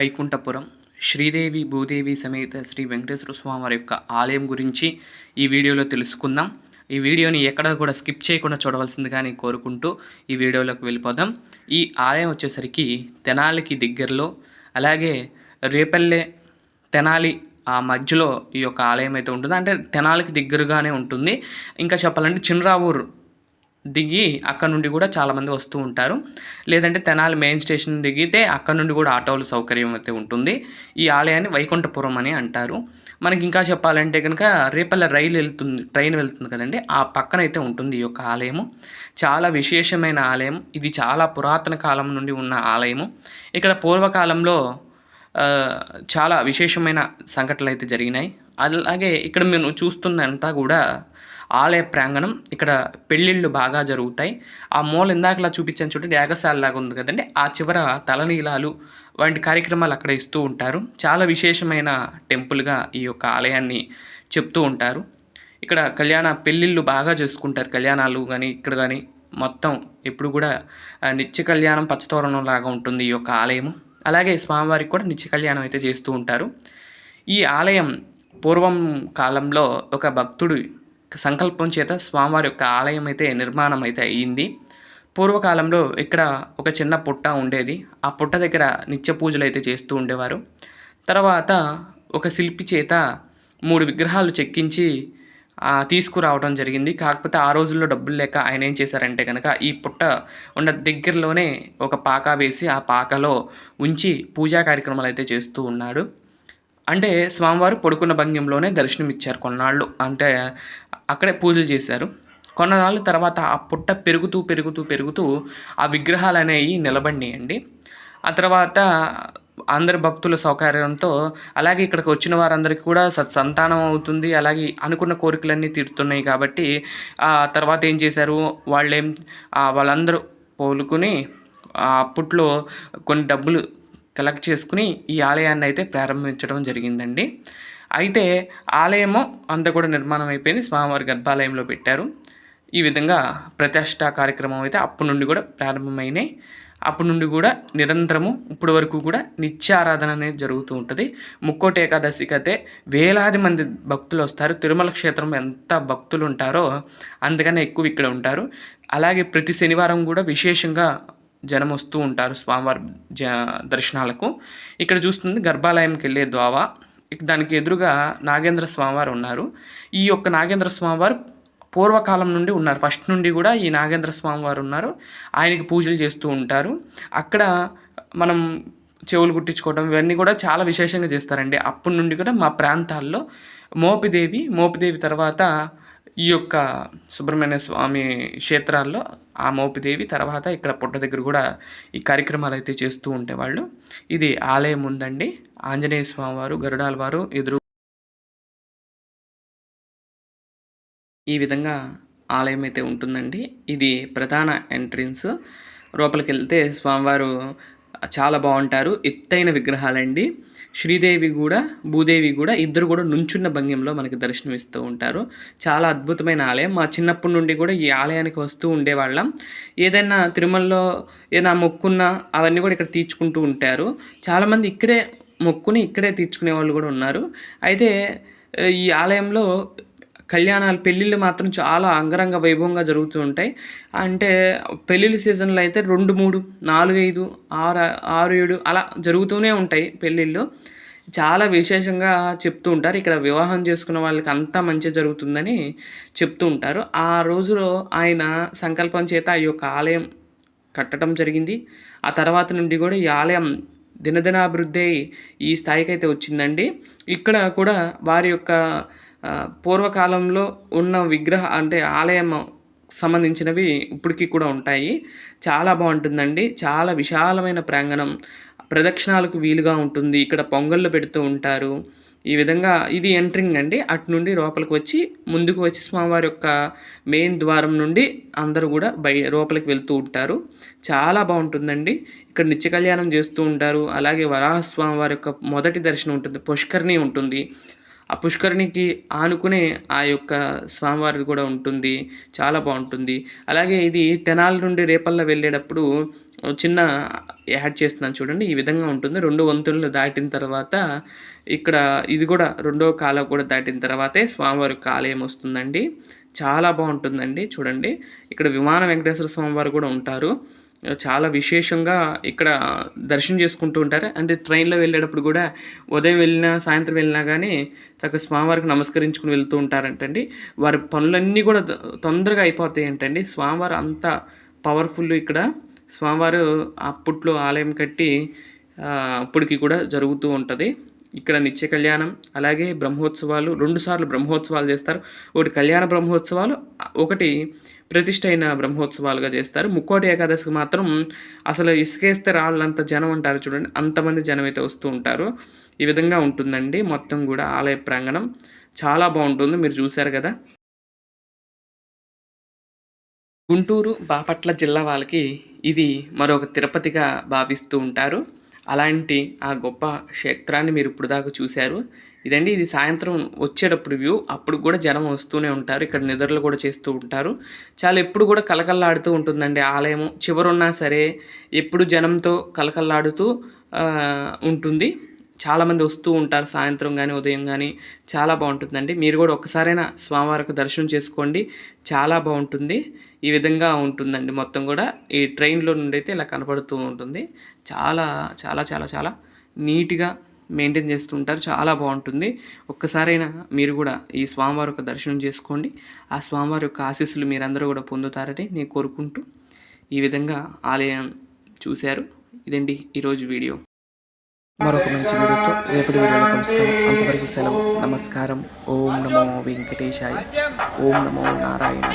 వైకుంఠపురం శ్రీదేవి భూదేవి సమేత శ్రీ వెంకటేశ్వర స్వామి వారి యొక్క ఆలయం గురించి ఈ వీడియోలో తెలుసుకుందాం. ఈ వీడియోని ఎక్కడ కూడా స్కిప్ చేయకుండా చూడవలసిందిగా నేను కోరుకుంటూ ఈ వీడియోలోకి వెళ్ళిపోదాం. ఈ ఆలయం వచ్చేసరికి తెనాలికి దగ్గరలో, అలాగే రేపల్లె తెనాలి ఆ మధ్యలో ఈ యొక్క ఆలయం అయితే ఉంటుంది. అంటే తెనాలికి దగ్గరగానే ఉంటుంది. ఇంకా చెప్పాలంటే చినరావూరు దిగి అక్కడ నుండి కూడా చాలామంది వస్తూ ఉంటారు. లేదంటే తెనాలి మెయిన్ స్టేషన్ దిగితే అక్కడ నుండి కూడా ఆటోల సౌకర్యం అయితే ఉంటుంది. ఈ ఆలయాన్ని వైకుంఠపురం అని అంటారు. మనకి ఇంకా చెప్పాలంటే కనుక రేపల్ల ట్రైన్ వెళ్తుంది కదండి, ఆ పక్కన అయితే ఉంటుంది ఈ యొక్క ఆలయము. చాలా విశేషమైన ఆలయం ఇది. చాలా పురాతన కాలం నుండి ఉన్న ఆలయము. ఇక్కడ పూర్వకాలంలో చాలా విశేషమైన సంఘటనలు అయితే జరిగినాయి. అలాగే ఇక్కడ మేము చూస్తుందంతా కూడా ఆలయ ప్రాంగణం. ఇక్కడ పెళ్ళిళ్ళు బాగా జరుగుతాయి. ఆ మూల ఇందాకలా చూపించాను చూడండి, యాగశాలలాగా ఉంది కదండి, ఆ చివర తలనీలాలు వంటి కార్యక్రమాలు అక్కడ ఇస్తూ ఉంటారు. చాలా విశేషమైన టెంపుల్గా ఈ యొక్క ఆలయాన్ని చెప్తూ ఉంటారు. ఇక్కడ పెళ్ళిళ్ళు బాగా చేసుకుంటారు. కళ్యాణాలు కానీ ఇక్కడ కానీ మొత్తం ఎప్పుడు కూడా నిత్య కళ్యాణం పచ్చతోరణం లాగా ఉంటుంది ఈ యొక్క ఆలయము. అలాగే స్వామివారికి కూడా నిత్య కళ్యాణం అయితే చేస్తూ ఉంటారు. ఈ ఆలయం పూర్వం కాలంలో ఒక భక్తుడు సంకల్పం చేత స్వామివారి యొక్క ఆలయం అయితే నిర్మాణం అయితే అయ్యింది. పూర్వకాలంలో ఇక్కడ ఒక చిన్న పుట్ట ఉండేది. ఆ పుట్ట దగ్గర నిత్య పూజలు అయితే చేస్తూ ఉండేవారు. తర్వాత ఒక శిల్పి చేత 3 విగ్రహాలు చెక్కించి తీసుకురావడం జరిగింది. కాకపోతే ఆ రోజుల్లో డబ్బులు లేక ఆయన ఏం చేశారంటే కనుక ఈ పుట్ట ఉన్న దగ్గరలోనే ఒక పాక వేసి ఆ పాకలో ఉంచి పూజా కార్యక్రమాలు అయితే చేస్తూ ఉన్నాడు. అంటే స్వామివారు పడుకున్న భంగ్యంలోనే దర్శనమిచ్చారు కొన్నాళ్ళు. అంటే అక్కడే పూజలు చేశారు. కొన్నాళ్ళ తర్వాత ఆ పుట్ట పెరుగుతూ పెరుగుతూ పెరుగుతూ ఆ విగ్రహాలు అనేవి నిలబడినాయండి. ఆ తర్వాత అందరి భక్తుల సౌకర్యంతో, అలాగే ఇక్కడికి వచ్చిన వారందరికీ కూడా సత్సంతానం అవుతుంది, అలాగే అనుకున్న కోరికలన్నీ తీరుతున్నాయి కాబట్టి ఆ తర్వాత ఏం చేశారు, వాళ్ళందరూ పోలుకుని అప్పట్లో కొన్ని డబ్బులు కలెక్ట్ చేసుకుని ఈ ఆలయాన్ని అయితే ప్రారంభించడం జరిగిందండి. అయితే ఆలయము అంతా కూడా నిర్మాణం అయిపోయింది. స్వామివారి గర్భాలయంలో పెట్టారు. ఈ విధంగా ప్రతిష్ఠా కార్యక్రమం అయితే అప్పటి నుండి కూడా ప్రారంభమైనాయి. అప్పటి నుండి కూడా నిరంతరము ఇప్పటి వరకు కూడా నిత్యారాధన అనేది జరుగుతూ ఉంటుంది. ముక్కోటి ఏకాదశికి అయితే వేలాది మంది భక్తులు వస్తారు. తిరుమల క్షేత్రం ఎంత భక్తులు ఉంటారో అందుకనే ఎక్కువ ఇక్కడ ఉంటారు. అలాగే ప్రతి శనివారం కూడా విశేషంగా జనం వస్తూ ఉంటారు స్వామివారి దర్శనాలకు. ఇక్కడ చూస్తుంది గర్భాలయంకి వెళ్ళే ద్వావ. దానికి ఎదురుగా నాగేంద్ర స్వామివారు ఉన్నారు. ఈ యొక్క నాగేంద్ర స్వామివారు పూర్వకాలం నుండి ఉన్నారు. ఫస్ట్ నుండి కూడా ఈ నాగేంద్ర స్వామివారు ఉన్నారు. ఆయనకి పూజలు చేస్తూ ఉంటారు. అక్కడ మనం చెవులు కుట్టించుకోవడం ఇవన్నీ కూడా చాలా విశేషంగా చేస్తారండి. అప్పటి నుండి కూడా మా ప్రాంతాల్లో మోపిదేవి తర్వాత ఈ యొక్క సుబ్రహ్మణ్య స్వామి క్షేత్రాల్లో ఆ మోపిదేవి తర్వాత ఇక్కడ పుట్ట దగ్గర కూడా ఈ కార్యక్రమాలు అయితే చేస్తూ ఉండేవాళ్ళు. ఇది ఆలయం ఉందండి. ఆంజనేయ స్వామి వారు, గరుడాల వారు ఎదురు ఈ విధంగా ఆలయం అయితే ఉంటుందండి. ఇది ప్రధాన ఎంట్రన్స్. లోపలికి వెళ్తే స్వామివారు చాలా బాగుంటారు. ఎత్తైన విగ్రహాలండి. శ్రీదేవి కూడా భూదేవి కూడా ఇద్దరు కూడా నుంచున్న భంగ్యంలో మనకి దర్శనం ఇస్తూ ఉంటారు. చాలా అద్భుతమైన ఆలయం. మా చిన్నప్పటి నుండి కూడా ఈ ఆలయానికి వస్తూ ఉండేవాళ్ళం. ఏదైనా తిరుమలలో ఏదైనా మొక్కున్నా అవన్నీ కూడా ఇక్కడ తీర్చుకుంటూ ఉంటారు. చాలామంది ఇక్కడే మొక్కుని ఇక్కడే తీర్చుకునే వాళ్ళు కూడా ఉన్నారు. అయితే ఈ ఆలయంలో పెళ్ళిళ్ళు మాత్రం చాలా అంగరంగ వైభవంగా జరుగుతూ ఉంటాయి. అంటే పెళ్ళిళ్ళ సీజన్లో అయితే 2, 3, 4, 5, 6, 7 అలా జరుగుతూనే ఉంటాయి పెళ్ళిళ్ళు. చాలా విశేషంగా చెప్తూ ఉంటారు. ఇక్కడ వివాహం చేసుకున్న వాళ్ళకి అంతా మంచి జరుగుతుందని చెప్తూ ఉంటారు. ఆ రోజులో ఆయన సంకల్పం చేత ఈ యొక్క ఆలయం కట్టడం జరిగింది. ఆ తర్వాత నుండి కూడా ఈ ఆలయం దినదినాభివృద్ధి ఈ స్థాయికి అయితే వచ్చిందండి. ఇక్కడ కూడా వారి యొక్క పూర్వకాలంలో ఉన్న ఆలయం సంబంధించినవి ఇప్పటికీ కూడా ఉంటాయి. చాలా బాగుంటుందండి. చాలా విశాలమైన ప్రాంగణం, ప్రదక్షిణాలకు వీలుగా ఉంటుంది. ఇక్కడ పొంగళ్ళు పెడుతూ ఉంటారు. ఈ విధంగా ఇది ఎంట్రింగ్ అండి. అటు నుండి లోపలికి ముందుకు వచ్చి స్వామివారి యొక్క మెయిన్ ద్వారం నుండి అందరూ కూడా లోపలికి వెళ్తూ ఉంటారు. చాలా బాగుంటుందండి. ఇక్కడ నిత్య కళ్యాణం చేస్తూ ఉంటారు. అలాగే వరాహస్వామి వారి యొక్క మొదటి దర్శనం ఉంటుంది. పుష్కరిణి ఉంటుంది. ఆ పుష్కరిణికి ఆనుకునే ఆ యొక్క స్వామివారిది కూడా ఉంటుంది. చాలా బాగుంటుంది. అలాగే ఇది తెనాలి నుండి రేపల్ల వెళ్ళేటప్పుడు చిన్న యాడ్ చేస్తున్నాను చూడండి. ఈ విధంగా ఉంటుంది. 2 వంతులు దాటిన తర్వాత ఇక్కడ ఇది కూడా రెండో కాలువ కూడా దాటిన తర్వాతే స్వామివారి యొక్క ఆలయం వస్తుందండి. చాలా బాగుంటుందండి చూడండి. ఇక్కడ విమాన వెంకటేశ్వర స్వామివారు కూడా ఉంటారు. చాలా విశేషంగా ఇక్కడ దర్శనం చేసుకుంటూ ఉంటారు. అంటే ట్రైన్‌లో వెళ్ళేటప్పుడు కూడా ఉదయం వెళ్ళినా, సాయంత్రం వెళ్ళినా గానీ చక్కగా స్వామివారికి నమస్కరించుకొని వెళ్తూ ఉంటారంటండి. వారి పనులన్నీ కూడా తొందరగా అయిపోతాయంటండి. స్వామివారు అంత పవర్‌ఫుల్ ఇక్కడ. స్వామివారు అప్పట్లో ఆలయం కట్టి ఇప్పటికి కూడా జరుగుతూ ఉంటది. ఇక్కడ నిత్య కళ్యాణం, అలాగే బ్రహ్మోత్సవాలు 2 సార్లు బ్రహ్మోత్సవాలు చేస్తారు. ఒకటి కళ్యాణ బ్రహ్మోత్సవాలు, ఒకటి ప్రతిష్ఠ అయిన బ్రహ్మోత్సవాలుగా చేస్తారు. ముక్కోటి ఏకాదశికి మాత్రం అసలు ఇసుకేస్తే రాళ్ళంత జనం అంటారు చూడండి. అంతమంది జనం అయితే వస్తూ ఉంటారు. ఈ విధంగా ఉంటుందండి మొత్తం కూడా ఆలయ ప్రాంగణం. చాలా బాగుంటుంది. మీరు చూశారు కదా. గుంటూరు, బాపట్ల జిల్లా వాళ్ళకి ఇది మరొక తిరుపతిగా భావిస్తూ ఉంటారు. అలాంటి ఆ గొప్ప క్షేత్రాన్ని మీరు ఇప్పుడు దాకా చూశారు. ఇదండి, ఇది సాయంత్రం వచ్చేటప్పుడు వ్యూ. అప్పుడు కూడా జనం వస్తూనే ఉంటారు. ఇక్కడ నిద్రలు కూడా చేస్తూ ఉంటారు. చాలా ఎప్పుడు కూడా కలకల్లాడుతూ ఉంటుందండి ఆలయము. చివరున్నా సరే ఎప్పుడు జనంతో కలకల్లాడుతూ ఉంటుంది. చాలామంది వస్తూ ఉంటారు సాయంత్రం కానీ, ఉదయం కానీ. చాలా బాగుంటుందండి. మీరు కూడా ఒక్కసారైనా స్వామివారికి దర్శనం చేసుకోండి. చాలా బాగుంటుంది. ఈ విధంగా ఉంటుందండి మొత్తం కూడా. ఈ ట్రైన్‌లో నుండి అయితే ఇలా కనపడుతూ ఉంటుంది. చాలా చాలా చాలా చాలా నీట్‌గా మెయింటైన్ చేస్తూ ఉంటారు. చాలా బాగుంటుంది. ఒక్కసారైనా మీరు కూడా ఈ స్వామివారి యొక్క దర్శనం చేసుకోండి. ఆ స్వామివారి యొక్క ఆశీస్సులు మీరందరూ కూడా పొందుతారని నేను కోరుకుంటూ ఈ విధంగా ఆలయం చూశారు. ఇదండి ఈరోజు వీడియో. మరొక మంచి వీడియోతో రేపటి వీడియోలో కలుస్తాను. అంతవరకు సెలవు. నమస్కారం. ఓం నమో వెంకటేశాయ. ఓం నమో నారాయణ.